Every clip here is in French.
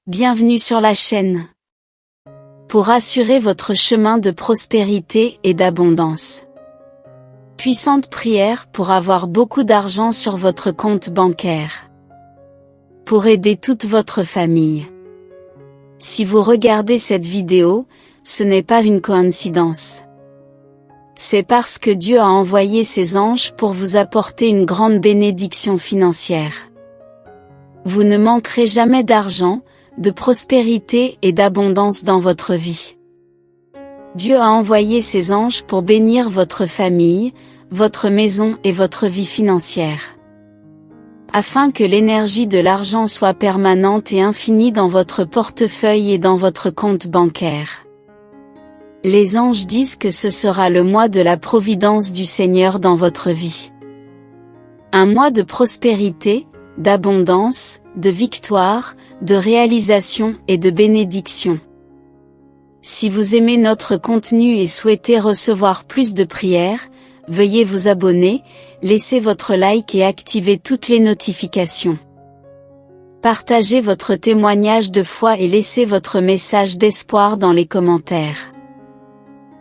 Bienvenue sur la chaîne. Pour assurer votre chemin de prospérité et d'abondance. Puissante prière pour avoir beaucoup d'argent sur votre compte bancaire. Pour aider toute votre famille. Si vous regardez cette vidéo, ce n'est pas une coïncidence. C'est parce que Dieu a envoyé ses anges pour vous apporter une grande bénédiction financière. Vous ne manquerez jamais d'argent, de prospérité et d'abondance dans votre vie. Dieu a envoyé ses anges pour bénir votre famille, votre maison et votre vie financière. Afin que l'énergie de l'argent soit permanente et infinie dans votre portefeuille et dans votre compte bancaire. Les anges disent que ce sera le mois de la providence du Seigneur dans votre vie. Un mois de prospérité, d'abondance, de victoire, de réalisation et de bénédiction. Si vous aimez notre contenu et souhaitez recevoir plus de prières, veuillez vous abonner, laissez votre like et activez toutes les notifications. Partagez votre témoignage de foi et laissez votre message d'espoir dans les commentaires.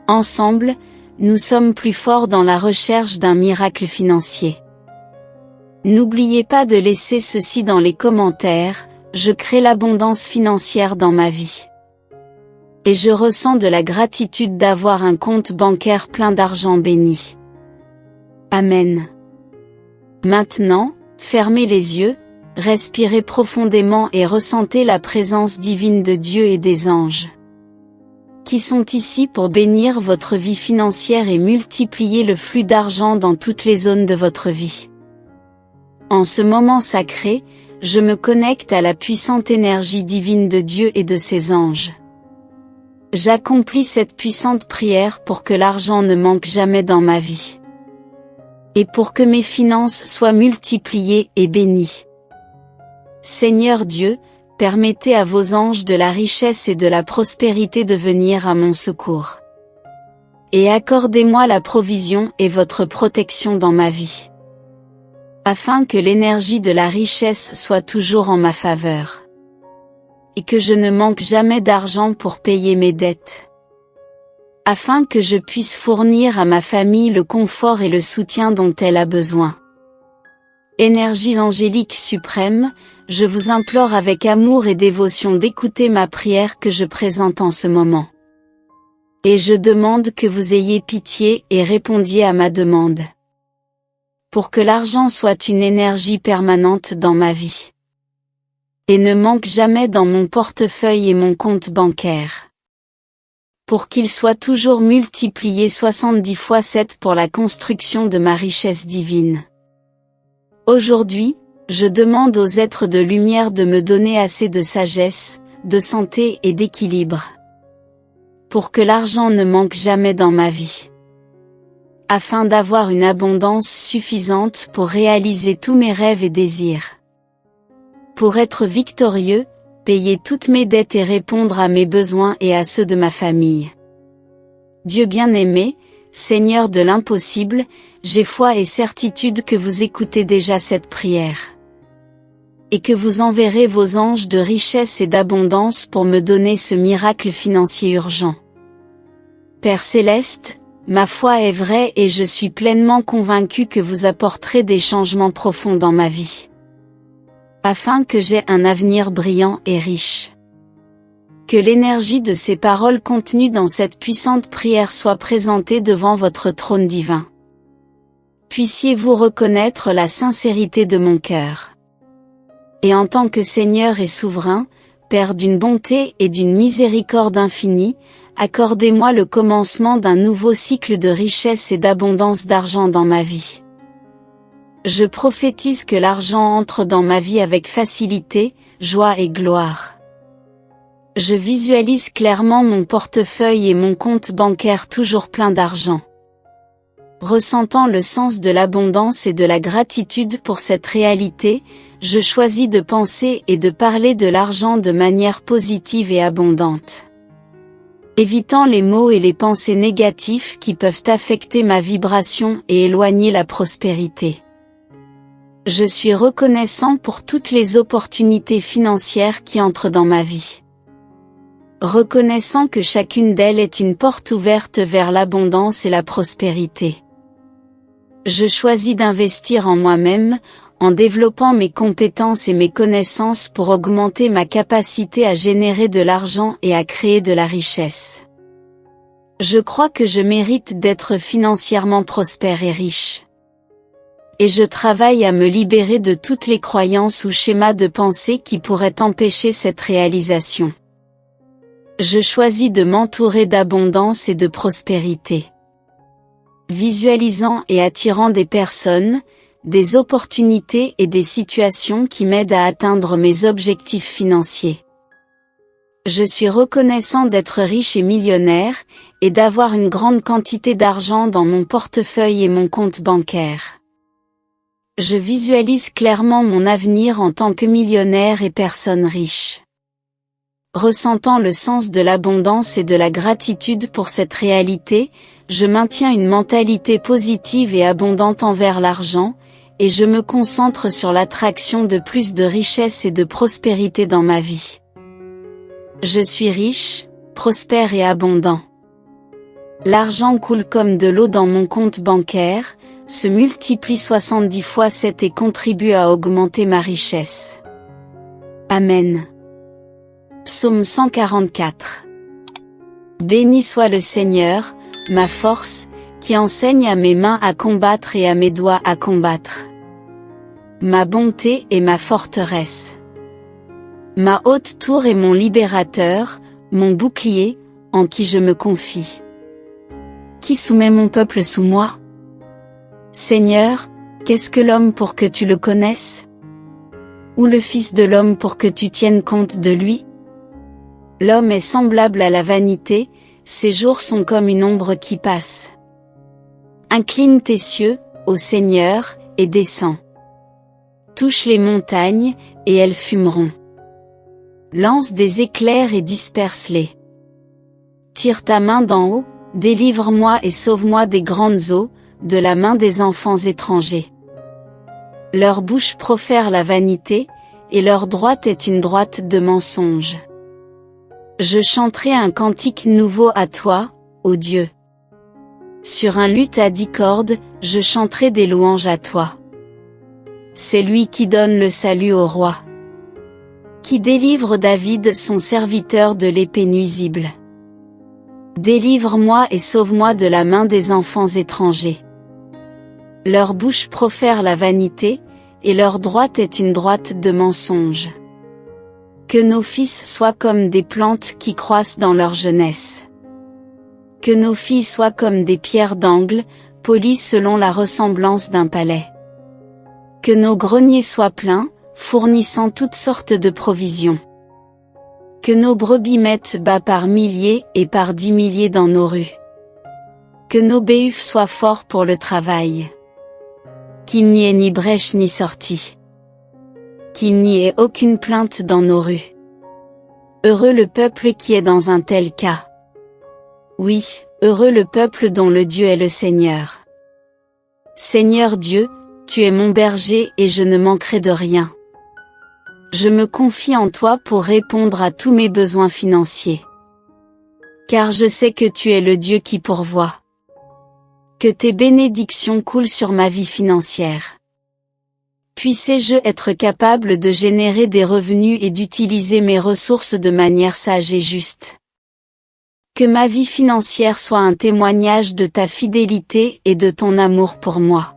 Ensemble, nous sommes plus forts dans la recherche d'un miracle financier. N'oubliez pas de laisser ceci dans les commentaires: je crée l'abondance financière dans ma vie. Et je ressens de la gratitude d'avoir un compte bancaire plein d'argent béni. Amen. Maintenant, fermez les yeux, respirez profondément et ressentez la présence divine de Dieu et des anges. Qui sont ici pour bénir votre vie financière et multiplier le flux d'argent dans toutes les zones de votre vie. En ce moment sacré, je me connecte à la puissante énergie divine de Dieu et de ses anges. J'accomplis cette puissante prière pour que l'argent ne manque jamais dans ma vie. Et pour que mes finances soient multipliées et bénies. Seigneur Dieu, permettez à vos anges de la richesse et de la prospérité de venir à mon secours. Et accordez-moi la provision et votre protection dans ma vie. Afin que l'énergie de la richesse soit toujours en ma faveur. Et que je ne manque jamais d'argent pour payer mes dettes. Afin que je puisse fournir à ma famille le confort et le soutien dont elle a besoin. Énergie angélique suprême, je vous implore avec amour et dévotion d'écouter ma prière que je présente en ce moment. Et je demande que vous ayez pitié et répondiez à ma demande. Pour que l'argent soit une énergie permanente dans ma vie. Et ne manque jamais dans mon portefeuille et mon compte bancaire. Pour qu'il soit toujours multiplié 70 fois 7 pour la construction de ma richesse divine. Aujourd'hui, je demande aux êtres de lumière de me donner assez de sagesse, de santé et d'équilibre. Pour que l'argent ne manque jamais dans ma vie. Afin d'avoir une abondance suffisante pour réaliser tous mes rêves et désirs. Pour être victorieux, payer toutes mes dettes et répondre à mes besoins et à ceux de ma famille. Dieu bien-aimé, Seigneur de l'impossible, j'ai foi et certitude que vous écoutez déjà cette prière. Et que vous enverrez vos anges de richesse et d'abondance pour me donner ce miracle financier urgent. Père Céleste, ma foi est vraie et je suis pleinement convaincu que vous apporterez des changements profonds dans ma vie. Afin que j'aie un avenir brillant et riche. Que l'énergie de ces paroles contenues dans cette puissante prière soit présentée devant votre trône divin. Puissiez-vous reconnaître la sincérité de mon cœur. Et en tant que Seigneur et souverain, Père d'une bonté et d'une miséricorde infinie, accordez-moi le commencement d'un nouveau cycle de richesse et d'abondance d'argent dans ma vie. Je prophétise que l'argent entre dans ma vie avec facilité, joie et gloire. Je visualise clairement mon portefeuille et mon compte bancaire toujours plein d'argent. Ressentant le sens de l'abondance et de la gratitude pour cette réalité, je choisis de penser et de parler de l'argent de manière positive et abondante. Évitant les mots et les pensées négatives qui peuvent affecter ma vibration et éloigner la prospérité. Je suis reconnaissant pour toutes les opportunités financières qui entrent dans ma vie. Reconnaissant que chacune d'elles est une porte ouverte vers l'abondance et la prospérité. Je choisis d'investir en moi-même, en développant mes compétences et mes connaissances pour augmenter ma capacité à générer de l'argent et à créer de la richesse. Je crois que je mérite d'être financièrement prospère et riche. Et je travaille à me libérer de toutes les croyances ou schémas de pensée qui pourraient empêcher cette réalisation. Je choisis de m'entourer d'abondance et de prospérité. Visualisant et attirant des personnes, des opportunités et des situations qui m'aident à atteindre mes objectifs financiers. Je suis reconnaissant d'être riche et millionnaire, et d'avoir une grande quantité d'argent dans mon portefeuille et mon compte bancaire. Je visualise clairement mon avenir en tant que millionnaire et personne riche. Ressentant le sens de l'abondance et de la gratitude pour cette réalité, je maintiens une mentalité positive et abondante envers l'argent, et je me concentre sur l'attraction de plus de richesse et de prospérité dans ma vie. Je suis riche, prospère et abondant. L'argent coule comme de l'eau dans mon compte bancaire, se multiplie 70 fois 7 et contribue à augmenter ma richesse. Amen. Psaume 144. Béni soit le Seigneur, ma force, qui enseigne à mes mains à combattre et à mes doigts à combattre. Ma bonté est ma forteresse. Ma haute tour est mon libérateur, mon bouclier, en qui je me confie. Qui soumet mon peuple sous moi? Seigneur, qu'est-ce que l'homme pour que tu le connaisses? Ou le Fils de l'homme pour que tu tiennes compte de lui? L'homme est semblable à la vanité, ses jours sont comme une ombre qui passe. Incline tes cieux, ô Seigneur, et descends. Touche les montagnes, et elles fumeront. Lance des éclairs et disperse-les. Tire ta main d'en haut, délivre-moi et sauve-moi des grandes eaux, de la main des enfants étrangers. Leur bouche profère la vanité, et leur droite est une droite de mensonge. Je chanterai un cantique nouveau à toi, ô Dieu. Sur un luth à 10 cordes, je chanterai des louanges à toi. C'est lui qui donne le salut au roi. Qui délivre David son serviteur de l'épée nuisible. Délivre-moi et sauve-moi de la main des enfants étrangers. Leur bouche profère la vanité, et leur droite est une droite de mensonge. Que nos fils soient comme des plantes qui croissent dans leur jeunesse. Que nos filles soient comme des pierres d'angle, polies selon la ressemblance d'un palais. Que nos greniers soient pleins, fournissant toutes sortes de provisions. Que nos brebis mettent bas par milliers et par 10 milliers dans nos rues. Que nos béhufs soient forts pour le travail. Qu'il n'y ait ni brèche ni sortie. Qu'il n'y ait aucune plainte dans nos rues. Heureux le peuple qui est dans un tel cas. Oui, heureux le peuple dont le Dieu est le Seigneur. Seigneur Dieu, tu es mon berger et je ne manquerai de rien. Je me confie en toi pour répondre à tous mes besoins financiers. Car je sais que tu es le Dieu qui pourvoit. Que tes bénédictions coulent sur ma vie financière. Puissé-je être capable de générer des revenus et d'utiliser mes ressources de manière sage et juste. Que ma vie financière soit un témoignage de ta fidélité et de ton amour pour moi.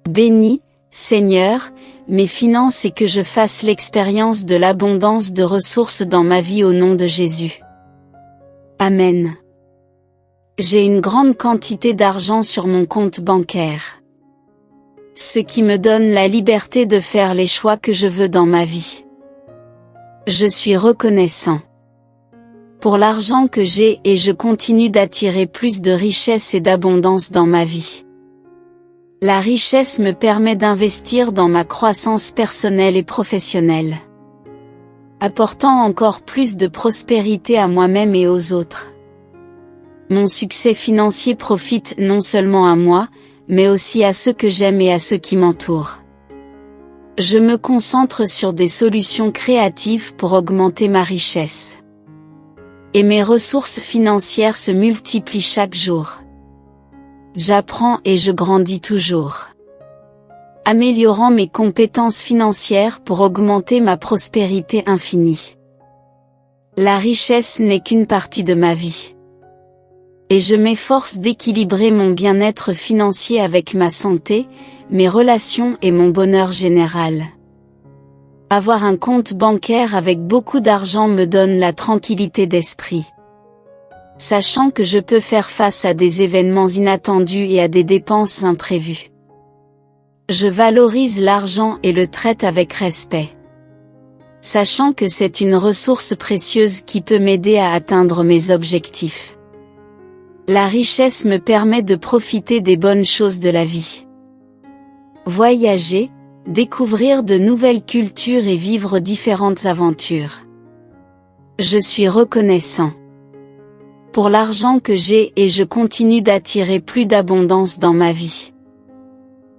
Bénis, Seigneur, mes finances et que je fasse l'expérience de l'abondance de ressources dans ma vie au nom de Jésus. Amen. J'ai une grande quantité d'argent sur mon compte bancaire. Ce qui me donne la liberté de faire les choix que je veux dans ma vie. Je suis reconnaissant pour l'argent que j'ai et je continue d'attirer plus de richesse et d'abondance dans ma vie. La richesse me permet d'investir dans ma croissance personnelle et professionnelle, apportant encore plus de prospérité à moi-même et aux autres. Mon succès financier profite non seulement à moi, mais aussi à ceux que j'aime et à ceux qui m'entourent. Je me concentre sur des solutions créatives pour augmenter ma richesse. Et mes ressources financières se multiplient chaque jour. J'apprends et je grandis toujours. Améliorant mes compétences financières pour augmenter ma prospérité infinie. La richesse n'est qu'une partie de ma vie. Et je m'efforce d'équilibrer mon bien-être financier avec ma santé, mes relations et mon bonheur général. Avoir un compte bancaire avec beaucoup d'argent me donne la tranquillité d'esprit. Sachant que je peux faire face à des événements inattendus et à des dépenses imprévues. Je valorise l'argent et le traite avec respect. Sachant que c'est une ressource précieuse qui peut m'aider à atteindre mes objectifs. La richesse me permet de profiter des bonnes choses de la vie. Voyager, découvrir de nouvelles cultures et vivre différentes aventures. Je suis reconnaissant pour l'argent que j'ai et je continue d'attirer plus d'abondance dans ma vie.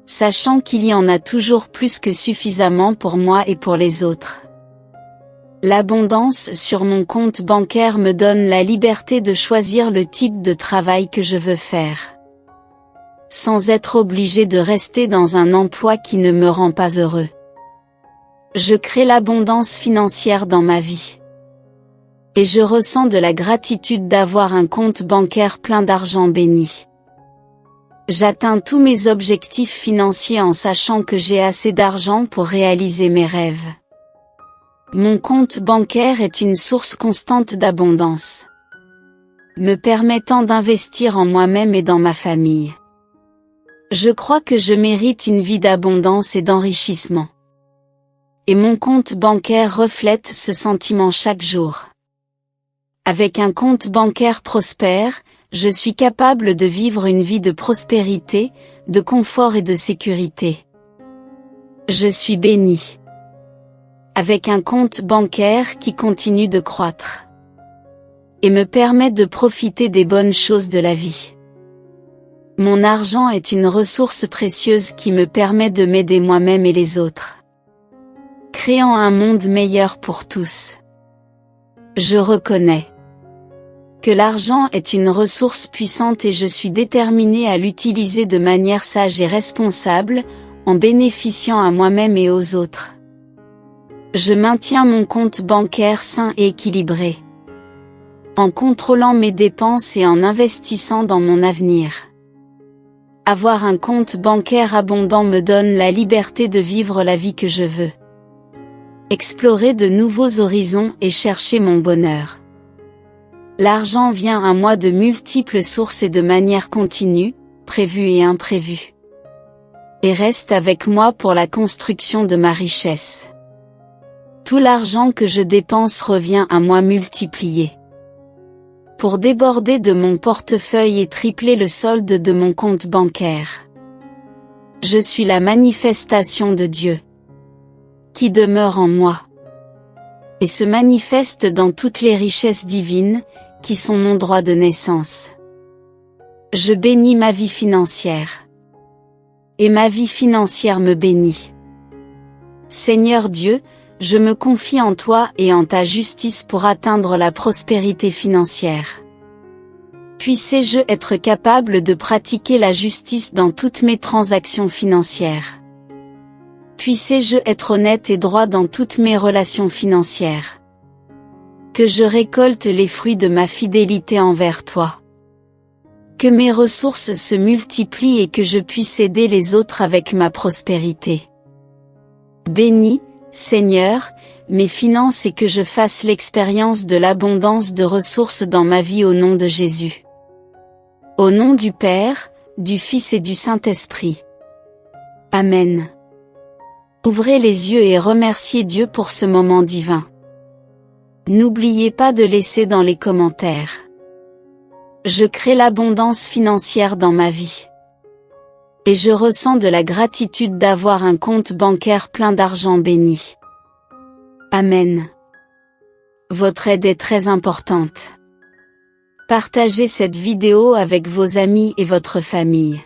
Sachant qu'il y en a toujours plus que suffisamment pour moi et pour les autres. L'abondance sur mon compte bancaire me donne la liberté de choisir le type de travail que je veux faire. Sans être obligé de rester dans un emploi qui ne me rend pas heureux. Je crée l'abondance financière dans ma vie. Et je ressens de la gratitude d'avoir un compte bancaire plein d'argent béni. J'atteins tous mes objectifs financiers en sachant que j'ai assez d'argent pour réaliser mes rêves. Mon compte bancaire est une source constante d'abondance, me permettant d'investir en moi-même et dans ma famille. Je crois que je mérite une vie d'abondance et d'enrichissement. Et mon compte bancaire reflète ce sentiment chaque jour. Avec un compte bancaire prospère, je suis capable de vivre une vie de prospérité, de confort et de sécurité. Je suis béni. Avec un compte bancaire qui continue de croître. Et me permet de profiter des bonnes choses de la vie. Mon argent est une ressource précieuse qui me permet de m'aider moi-même et les autres. Créant un monde meilleur pour tous. Je reconnais que l'argent est une ressource puissante et je suis déterminé à l'utiliser de manière sage et responsable, en bénéficiant à moi-même et aux autres. Je maintiens mon compte bancaire sain et équilibré. En contrôlant mes dépenses et en investissant dans mon avenir. Avoir un compte bancaire abondant me donne la liberté de vivre la vie que je veux. Explorer de nouveaux horizons et chercher mon bonheur. L'argent vient à moi de multiples sources et de manière continue, prévue et imprévue. Et reste avec moi pour la construction de ma richesse. Tout l'argent que je dépense revient à moi multiplié. Pour déborder de mon portefeuille et tripler le solde de mon compte bancaire. Je suis la manifestation de Dieu, qui demeure en moi, et se manifeste dans toutes les richesses divines, qui sont mon droit de naissance. Je bénis ma vie financière, et ma vie financière me bénit. Seigneur Dieu, je me confie en toi et en ta justice pour atteindre la prospérité financière. Puissé-je être capable de pratiquer la justice dans toutes mes transactions financières. Puissé-je être honnête et droit dans toutes mes relations financières. Que je récolte les fruits de ma fidélité envers toi. Que mes ressources se multiplient et que je puisse aider les autres avec ma prospérité. Bénis, Seigneur, mes finances et que je fasse l'expérience de l'abondance de ressources dans ma vie au nom de Jésus. Au nom du Père, du Fils et du Saint-Esprit. Amen. Ouvrez les yeux et remerciez Dieu pour ce moment divin. N'oubliez pas de laisser dans les commentaires. Je crée l'abondance financière dans ma vie. Et je ressens de la gratitude d'avoir un compte bancaire plein d'argent béni. Amen. Votre aide est très importante. Partagez cette vidéo avec vos amis et votre famille.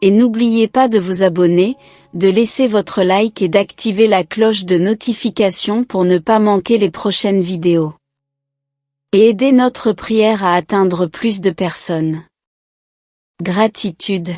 Et n'oubliez pas de vous abonner, de laisser votre like et d'activer la cloche de notification pour ne pas manquer les prochaines vidéos. Et aider notre prière à atteindre plus de personnes. Gratitude.